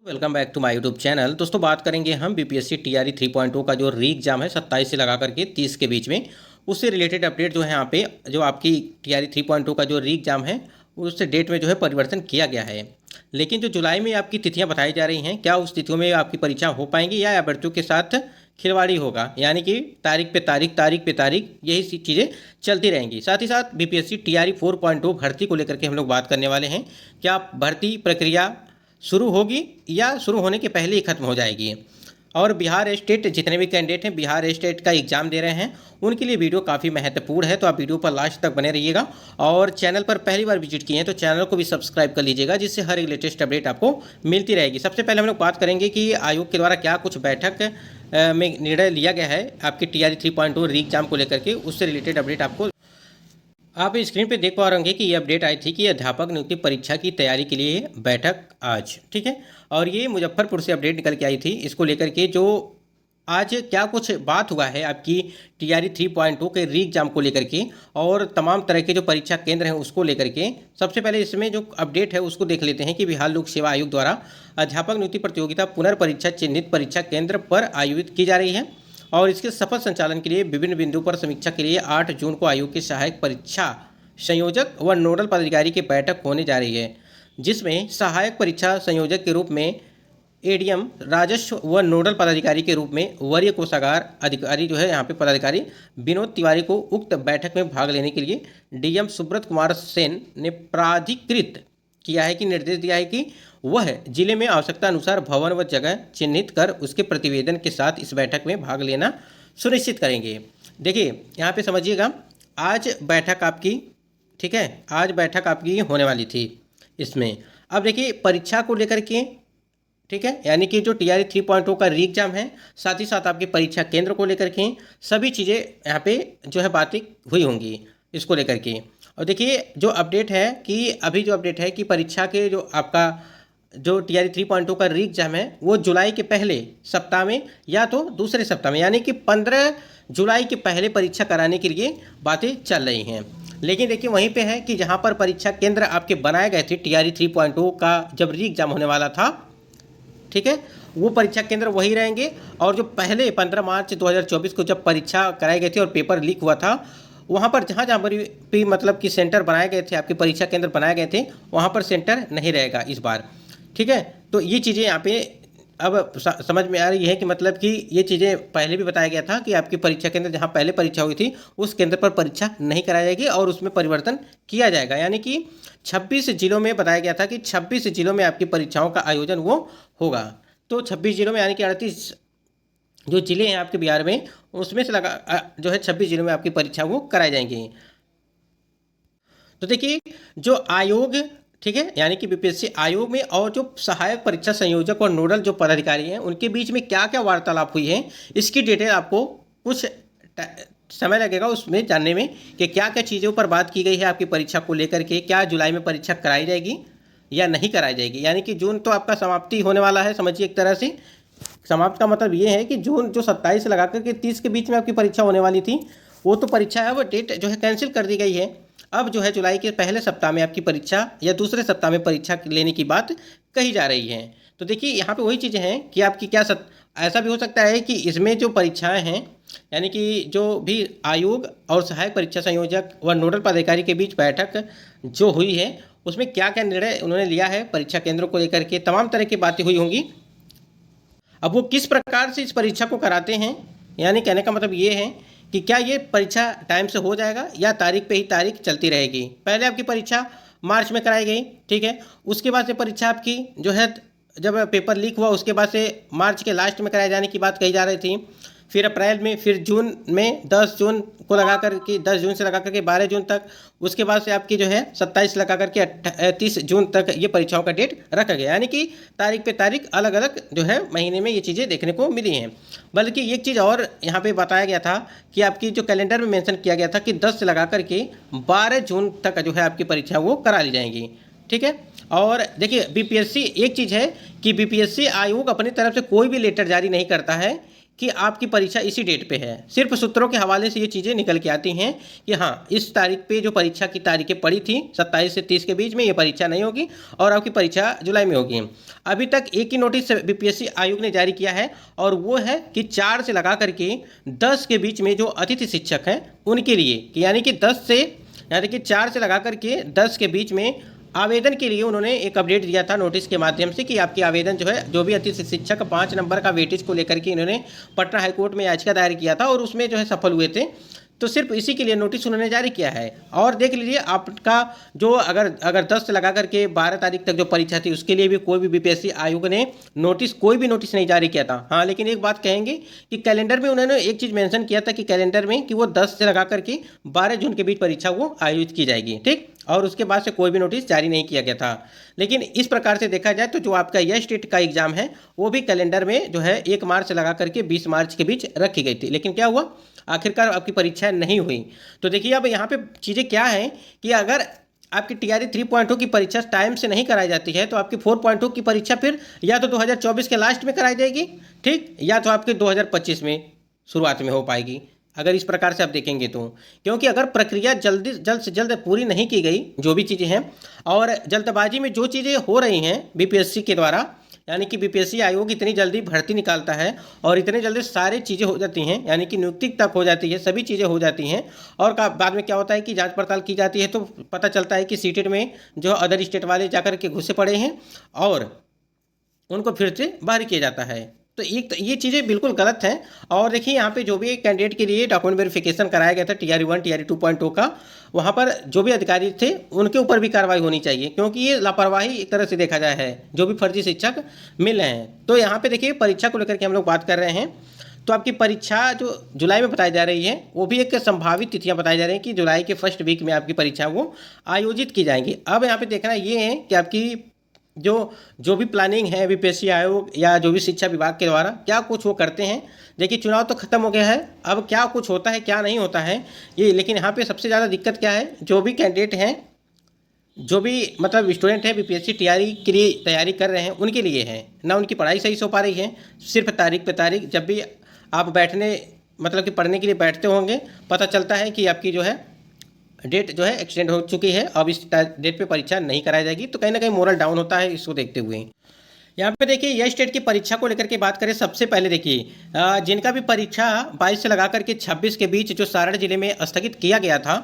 Welcome back to my YouTube channel. दोस्तों बात करेंगे हम बीपीएससी टीआरई 3.0 का जो री एग्जाम है 27 से लगा करके 30 के बीच में, उससे रिलेटेड अपडेट जो है यहाँ पे जो आपकी टीआरई 3.0 का जो री एग्जाम है उससे डेट में जो है परिवर्तन किया गया है। लेकिन जो जुलाई में आपकी तिथियाँ बताई जा रही हैं, क्या उस तिथियों में आपकी परीक्षा हो पाएंगी या अभ्यर्थियों के साथ खिलवाड़ी होगा, यानी कि तारीख पे तारीख यही चीज़ें चलती रहेंगी। साथ ही साथ बीपीएससी टीआरई 4.0 भर्ती को लेकर के हम लोग बात करने वाले हैं। क्या भर्ती प्रक्रिया शुरू होगी या शुरू होने के पहले ही खत्म हो जाएगी, और बिहार स्टेट जितने भी कैंडिडेट हैं बिहार स्टेट का एग्ज़ाम दे रहे हैं उनके लिए वीडियो काफ़ी महत्वपूर्ण है, तो आप वीडियो पर लास्ट तक बने रहिएगा। और चैनल पर पहली बार विजिट किए हैं तो चैनल को भी सब्सक्राइब कर लीजिएगा, जिससे हर एक लेटेस्ट अपडेट आपको मिलती रहेगी। सबसे पहले हम लोग बात करेंगे कि आयोग के द्वारा क्या कुछ बैठक में निर्णय लिया गया है आपकी टीआरई 3.0 री एग्जाम को लेकर के, उससे रिलेटेड अपडेट आपको आप स्क्रीन पे देख पा रहे होंगे कि ये अपडेट आई थी कि अध्यापक नियुक्ति परीक्षा की तैयारी के लिए बैठक आज, ठीक है। और ये मुजफ्फरपुर से अपडेट निकल के आई थी। इसको लेकर के जो आज क्या कुछ बात हुआ है आपकी टीआरई 3.0 के री एग्जाम को लेकर के और तमाम तरह के जो परीक्षा केंद्र हैं उसको लेकर के, सबसे पहले इसमें जो अपडेट है उसको देख लेते हैं कि बिहार लोक सेवा आयोग द्वारा अध्यापक नियुक्ति प्रतियोगिता पुनर्परीक्षा चिन्हित परीक्षा केंद्र पर आयोजित की जा रही है, और इसके सफल संचालन के लिए विभिन्न बिंदुओं पर समीक्षा के लिए 8 जून को आयोग के सहायक परीक्षा संयोजक व नोडल पदाधिकारी की बैठक होने जा रही है, जिसमें सहायक परीक्षा संयोजक के रूप में एडीएम राजस्व व नोडल पदाधिकारी के रूप में वरीय कोषागार अधिकारी जो है यहाँ पे पदाधिकारी विनोद तिवारी को उक्त बैठक में भाग लेने के लिए डीएम सुब्रत कुमार सेन ने प्राधिकृत किया है कि निर्देश दिया है कि वह जिले में आवश्यकता अनुसार भवन व जगह चिन्हित कर उसके प्रतिवेदन के साथ इस बैठक में भाग लेना सुनिश्चित करेंगे। देखिए यहाँ पे समझिएगा, आज बैठक आपकी, ठीक है, आज बैठक आपकी होने वाली थी इसमें। अब देखिए परीक्षा को लेकर के, ठीक है, यानी कि जो टीआरई 3.0 का री एग्जाम है, साथ ही साथ आपके परीक्षा केंद्र को लेकर के सभी चीज़ें यहाँ पे जो है बातें हुई होंगी इसको लेकर के। और देखिए जो अपडेट है कि अभी जो अपडेट है कि परीक्षा के जो आपका जो टीआरई 3.0 का री एग्जाम है वो जुलाई के पहले सप्ताह में या तो दूसरे सप्ताह में, यानी कि 15 जुलाई के पहले परीक्षा कराने के लिए बातें चल रही हैं। लेकिन देखिए वहीं पे है कि जहां पर परीक्षा केंद्र आपके बनाए गए थे टीआरई 3.0 का जब री एग्जाम होने वाला था, ठीक है, वो परीक्षा केंद्र वही रहेंगे। और जो पहले 15 मार्च 2024 को जब परीक्षा कराई गई थी और पेपर लीक हुआ था, वहाँ पर जहाँ जहाँ पर भी मतलब कि सेंटर बनाए गए थे, आपके परीक्षा केंद्र बनाए गए थे, वहाँ पर सेंटर नहीं रहेगा इस बार, ठीक है। तो ये चीज़ें यहाँ पे अब समझ में आ रही है कि मतलब कि ये चीज़ें पहले भी बताया गया था कि आपकी परीक्षा केंद्र जहाँ पहले परीक्षा हुई थी उस केंद्र पर परीक्षा नहीं कराई जाएगी और उसमें परिवर्तन किया जाएगा, यानी कि 26 जिलों में बताया गया था कि 26 जिलों में आपकी परीक्षाओं का आयोजन वो होगा। तो 26 जिलों में यानी कि 38 जो जिले हैं आपके बिहार में, उसमें से लगा जो है 26 जिलों में आपकी परीक्षा वो कराई जाएंगी। तो देखिए जो आयोग, ठीक है, यानी कि बीपीएससी आयोग में और जो सहायक परीक्षा संयोजक और नोडल जो पदाधिकारी हैं उनके बीच में क्या क्या वार्तालाप हुई है, इसकी डिटेल आपको कुछ समय लगेगा उसमें जानने में कि क्या क्या चीज़ों पर बात की गई है आपकी परीक्षा को लेकर के। क्या जुलाई में परीक्षा कराई जाएगी या नहीं कराई जाएगी, यानी कि जून तो आपका समाप्ति होने वाला है, समझिए एक तरह से समाप्त का मतलब ये है कि जून जो 27 से लगा करके 30 के बीच में आपकी परीक्षा होने वाली थी वो तो परीक्षा है, वो डेट जो है कैंसिल कर दी गई है। अब जो है जुलाई के पहले सप्ताह में आपकी परीक्षा या दूसरे सप्ताह में परीक्षा लेने की बात कही जा रही है। तो देखिए यहाँ पे वही चीज़ें हैं कि आपकी क्या ऐसा भी हो सकता है कि इसमें जो परीक्षाएं हैं, यानी कि जो भी आयोग और सहायक परीक्षा संयोजक व नोडल पदाधिकारी के बीच बैठक जो हुई है उसमें क्या क्या निर्णय उन्होंने लिया है परीक्षा केंद्रों को लेकर के, तमाम तरह की बातें हुई होंगी। अब वो किस प्रकार से इस परीक्षा को कराते हैं, यानी कहने का मतलब ये है कि क्या ये परीक्षा टाइम से हो जाएगा या तारीख पे ही तारीख चलती रहेगी। पहले आपकी परीक्षा मार्च में कराई गई, ठीक है, उसके बाद से परीक्षा आपकी जो है जब पेपर लीक हुआ उसके बाद से मार्च के लास्ट में कराए जाने की बात कही जा रही थी, फिर अप्रैल में, फिर जून में 10 जून को लगा कर के 10 जून से लगा करके 12 जून तक, उसके बाद से आपकी जो है 27 लगा करके 30 जून तक ये परीक्षाओं का डेट रखा गया, यानी कि तारीख पे तारीख अलग अलग जो है महीने में ये चीज़ें देखने को मिली हैं। बल्कि एक चीज़ और यहाँ पे बताया गया था कि आपकी जो कैलेंडर में मेंशन किया गया था कि 10 से लगा करके 12 जून तक जो है आपकी परीक्षा वो करा ली जाएंगी, ठीक है। और देखिए बीपीएससी एक चीज़ है कि बीपीएससी आयोग अपनी तरफ से कोई भी लेटर जारी नहीं करता है कि आपकी परीक्षा इसी डेट पे है। सिर्फ सूत्रों के हवाले से ये चीज़ें निकल के आती हैं कि हाँ, इस तारीख पे जो परीक्षा की तारीखें पड़ी थी 27 से 30 के बीच में, ये परीक्षा नहीं होगी और आपकी परीक्षा जुलाई में होगी। अभी तक एक ही नोटिस बीपीएससी आयोग ने जारी किया है और वो है कि 4 से लगा करके 10 के बीच में जो अतिथि शिक्षक हैं उनके लिए, कि यानी कि 4 से लगा करके 10 के बीच में आवेदन के लिए उन्होंने एक अपडेट दिया था नोटिस के माध्यम से कि आपकी आवेदन जो है, जो भी अतिथि शिक्षक 5 नंबर का वेटेज को लेकर के इन्होंने पटना हाईकोर्ट में याचिका दायर किया था और उसमें जो है सफल हुए थे, तो सिर्फ इसी के लिए नोटिस उन्होंने जारी किया है। और देख लीजिए आपका जो अगर 10 से लगा करके 12 तारीख तक जो परीक्षा थी उसके लिए भी कोई भी बीपीएससी आयोग ने कोई भी नोटिस नहीं जारी किया था। हाँ, लेकिन एक बात कहेंगे कि कैलेंडर में उन्होंने एक चीज़ मेंशन किया था कि कैलेंडर में कि वो 10 से लगा करके 12 जून के बीच परीक्षा वो आयोजित की जाएगी, ठीक। और उसके बाद से कोई भी नोटिस जारी नहीं किया गया था। लेकिन इस प्रकार से देखा जाए तो जो आपका यह स्टेट का एग्जाम है वो भी कैलेंडर में जो है 1 मार्च से लगा करके 20 मार्च के बीच रखी गई थी, लेकिन क्या हुआ, आखिरकार आपकी परीक्षा नहीं हुई। तो देखिए अब यहाँ पे चीज़ें क्या हैं कि अगर आपकी टीआरई 3.0 की परीक्षा टाइम से नहीं कराई जाती है तो आपकी 4.0 की परीक्षा फिर या तो 2024 के लास्ट में कराई जाएगी, ठीक, या तो आपके 2025 में शुरुआत में हो पाएगी, अगर इस प्रकार से आप देखेंगे तो। क्योंकि अगर प्रक्रिया जल्द से जल्द पूरी नहीं की गई, जो भी चीज़ें हैं, और जल्दबाजी में जो चीज़ें हो रही हैं बीपीएससी के द्वारा, यानी कि बीपीएससी आयोग इतनी जल्दी भर्ती निकालता है और इतने जल्दी सारी चीज़ें हो जाती हैं, यानी कि नियुक्ति तक हो जाती है, सभी चीज़ें हो जाती हैं, और बाद में क्या होता है कि जांच पड़ताल की जाती है तो पता चलता है कि सीटेट में जो अदर स्टेट वाले जाकर के घुसे पड़े हैं और उनको फिर से बाहर किया जाता है। तो ये चीज़ें बिल्कुल गलत हैं। और देखिए यहाँ पे जो भी कैंडिडेट के लिए डॉक्यूमेंट वेरिफिकेशन कराया गया था टीआरई 1 टीआरई 2.0 का, वहाँ पर जो भी अधिकारी थे उनके ऊपर भी कार्रवाई होनी चाहिए, क्योंकि ये लापरवाही एक तरह से देखा जाए है, जो भी फर्जी शिक्षक मिल रहे हैं। तो यहाँ पे देखिए परीक्षा को लेकर के हम लोग बात कर रहे हैं, तो आपकी परीक्षा जो जुलाई में बताई जा रही है वो भी एक संभावित तिथियां बताई जा रही हैं कि जुलाई के फर्स्ट वीक में आपकी परीक्षा वो आयोजित की जाएंगी। अब यहाँ पे देखना ये है कि आपकी जो भी प्लानिंग है बीपीएससी आयोग या जो भी शिक्षा विभाग के द्वारा क्या कुछ वो करते हैं। देखिए चुनाव तो खत्म हो गया है, अब क्या कुछ होता है क्या नहीं होता है ये, लेकिन यहाँ पे सबसे ज़्यादा दिक्कत क्या है, जो भी कैंडिडेट हैं, जो भी मतलब स्टूडेंट हैं बीपीएससी टीआरई के लिए तैयारी कर रहे हैं उनके लिए है ना, उनकी पढ़ाई सही से हो पा रही है। सिर्फ तारीख पे तारीख जब भी आप बैठने मतलब कि पढ़ने के लिए बैठते होंगे पता चलता है कि आपकी जो है डेट जो है एक्सटेंड हो चुकी है, अब इस डेट पे परीक्षा नहीं कराई जाएगी, तो कहीं ना कहीं मोरल डाउन होता है इसको देखते हुए। यहाँ पे देखिए यह स्टेट की परीक्षा को लेकर के बात करें, सबसे पहले देखिए जिनका भी परीक्षा 22 से लगा करके 26 के बीच जो सारण जिले में स्थगित किया गया था,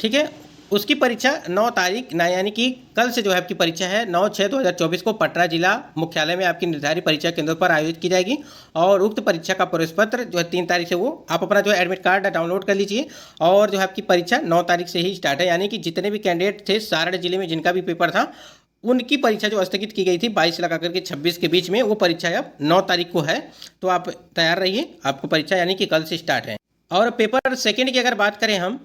ठीक है, उसकी परीक्षा 9 तारीख यानी कि कल से जो है आपकी परीक्षा है 9/6/2024 को पटना जिला मुख्यालय में आपकी निर्धारित परीक्षा केंद्रों पर आयोजित की जाएगी। और उक्त परीक्षा का प्रवेश पत्र जो है 3 तारीख से वो आप अपना जो है एडमिट कार्ड डाउनलोड कर लीजिए, और जो है आपकी परीक्षा 9 तारीख से ही स्टार्ट है, यानी कि जितने भी कैंडिडेट थे सारण जिले में जिनका भी पेपर था उनकी परीक्षा जो स्थगित की गई थी 22 से लगा करके 26 के बीच में, वो परीक्षा अब 9 तारीख को है। तो आप तैयार रहिए, आपको परीक्षा यानी कि कल से स्टार्ट है। और पेपर सेकेंड की अगर बात करें हम,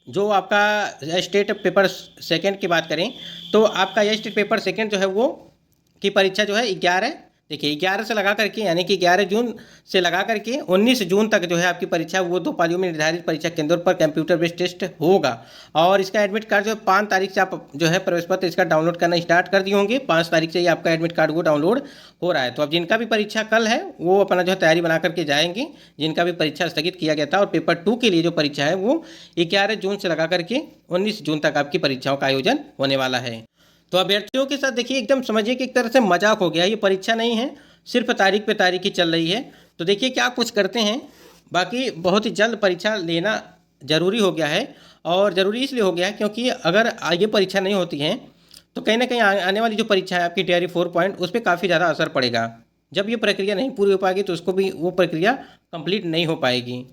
जो आपका स्टेट पेपर सेकंड की बात करें तो आपका यह स्टेट पेपर सेकंड जो है वो की परीक्षा जो है 11 से लगा करके यानी कि 11 जून से लगा करके 19 जून तक जो है आपकी परीक्षा वो 2 पालियों में निर्धारित परीक्षा केंद्रों पर कंप्यूटर बेस्ड टेस्ट होगा। और इसका एडमिट कार्ड जो है 5 तारीख से आप जो है प्रवेश पत्र इसका डाउनलोड करना स्टार्ट कर दिए होंगे, 5 तारीख से ही आपका एडमिट कार्ड वो डाउनलोड हो रहा है। तो अब जिनका भी परीक्षा कल है वो अपना जो है तैयारी बना करके जाएंगे, जिनका भी परीक्षा स्थगित किया गया था। और पेपर 2 के लिए जो परीक्षा है वो 11 जून से लगा करके 19 जून तक आपकी परीक्षाओं का आयोजन होने वाला है। तो अभ्यर्थियों के साथ देखिए एकदम समझिए कि एक तरह से मजाक हो गया, ये परीक्षा नहीं है, सिर्फ तारीख पे तारीख ही चल रही है। तो देखिए क्या कुछ करते हैं, बाकी बहुत ही जल्द परीक्षा लेना ज़रूरी हो गया है। और ज़रूरी इसलिए हो गया है क्योंकि अगर ये परीक्षा नहीं होती है तो कहीं ना कहीं आने वाली जो परीक्षा है आपकी टीआरई 4 उस पर काफ़ी ज़्यादा असर पड़ेगा। जब ये प्रक्रिया नहीं पूरी हो पाएगी तो उसको भी वो प्रक्रिया कंप्लीट नहीं हो पाएगी।